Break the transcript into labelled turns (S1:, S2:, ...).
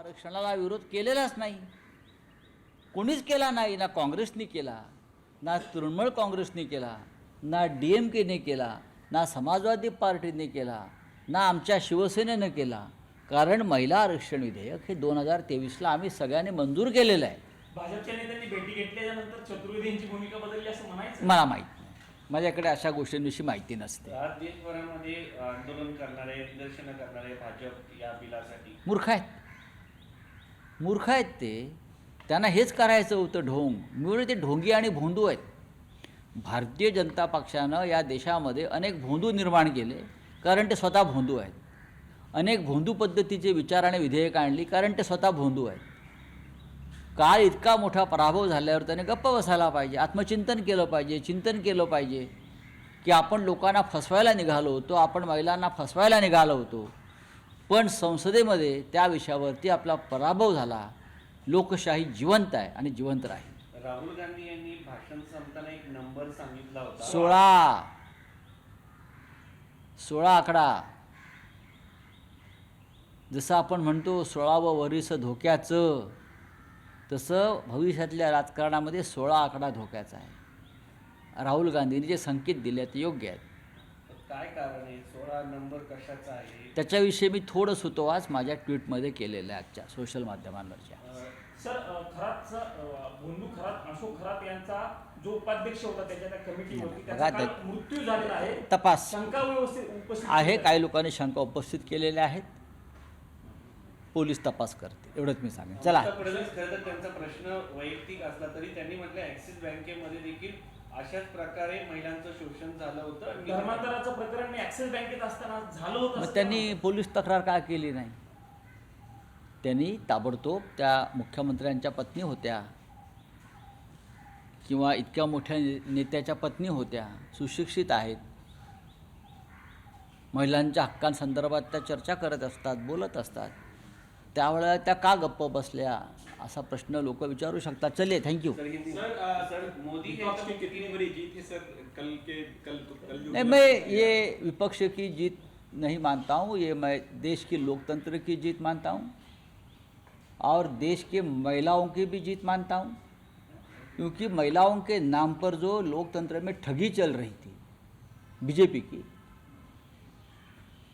S1: आरक्षणाला विरोध केलेलाच नाही, कोणीच केला नाही. ना काँग्रेसने केला, ना तृणमूल काँग्रेसने केला, ना DMKने केला, ना समाजवादी पार्टीने केला, ना आमच्या शिवसेनेनं केला. कारण महिला आरक्षण विधेयक हे 2023ला आम्ही सगळ्यांनी मंजूर केलेलं आहे.
S2: भाजपच्या नेत्यांनी भेटी घेतल्यानंतर चतुर्वेदी यांची भूमिका बदलली असं म्हणायचं?
S1: मला माहीत नाही, माझ्याकडे अशा गोष्टींविषयी माहिती नसते.
S3: आज देशभरामध्ये आंदोलन करणारे, निदर्शनं करणारे भाजप या बिलासाठी
S1: मूर्ख आहेत, मूर्ख आहेत ते. त्यांना हेच करायचं होतं, ढोंग. मिळून ते ढोंगी आणि भोंदू आहेत. भारतीय जनता पक्षानं या देशामध्ये अनेक भोंदू निर्माण केले, कारण ते स्वतः भोंदू आहेत. अनेक भोंदू पद्धतीचे विचार आणि विधेयक आणली, कारण ते स्वतः भोंदू आहेत. काळ इतका मोठा पराभव झाल्यावर त्याने गप्प बसायला पाहिजे, आत्मचिंतन केलं पाहिजे, चिंतन केलं पाहिजे की आपण लोकांना फसवायला निघालो होतो, आपण महिलांना फसवायला निघालो होतो, पण संसदेमध्ये त्या विषयावरती आपला पराभव झाला. लोकशाही जिवंत आहे आणि जिवंत राहील.
S3: राहुल गांधी यांनी भाषण संपताना एक नंबर सांगितला होता,
S1: 16 आकडा. जसं आपण म्हणतो 16वं वरीस धोक्याचं, तसं भविष्यातल्या राजकारणामध्ये 16 आकडा धोक्याचा आहे. राहुल गांधींनी जे संकेत दिले ते योग्य आहेत.
S3: काय कारण आहे? 16 नंबर कशाचा आहे?
S1: त्याच्याविषयी मी थोडं सुतोवाच माझ्या ट्विटमध्ये केलेलं आहे आजच्या सोशल माध्यमांवरच्या.
S2: सर, खरातचा बंधू खरात, अशोक खरात यांचा जो उपाध्यक्ष होता त्याच्या त्या कमिटीवरती त्याचा
S1: बघा,
S2: काल मृत्यू झालेला आहे.
S1: तपास
S2: शंका व्यवस्थित उपस्थित
S1: आहे, काही लोकांनी शंका उपस्थित केलेल्या आहेत. पोलीस तपास करते, एवढंच मी सांगेन. चला.
S3: खरं तर त्यांचा प्रश्न वैयक्तिक असला तरी त्यांनी म्हटलं ऍक्सिस बँकेमध्ये देखील अशाच प्रकारे महिलांचं शोषण झालं होतं.
S2: धर्मांतराचं प्रकरण ऍक्सिस बँकेत असताना झालं होतं.
S1: मग त्यांनी पोलीस तक्रार का केली नाही? त्यांनी ताबडतोब त्या मुख्यमंत्र्यांच्या पत्नी होत्या किंवा इतक्या मोठ्या नेत्याच्या पत्नी होत्या, सुशिक्षित आहेत, महिलांच्या हक्कांसंदर्भात त्या चर्चा करत असतात, बोलत असतात. त्यावेळेला त्या का गप्प बसल्या असा प्रश्न लोक विचारू शकतात. चलिए, थँक्यू.
S3: सर, मोदी
S4: विपक्ष की कितनी बड़ी जीत है सर? कल
S1: नहीं, मैं ये विपक्ष की जीत नहीं मानता हूँ, ये मैं देश की लोकतंत्र की जीत मानता हूँ और देश के महिलाओं की भी जीत मानता हूँ. क्योंकि महिलाओं के नाम पर जो लोकतंत्र में ठगी चल रही थी बीजेपी की,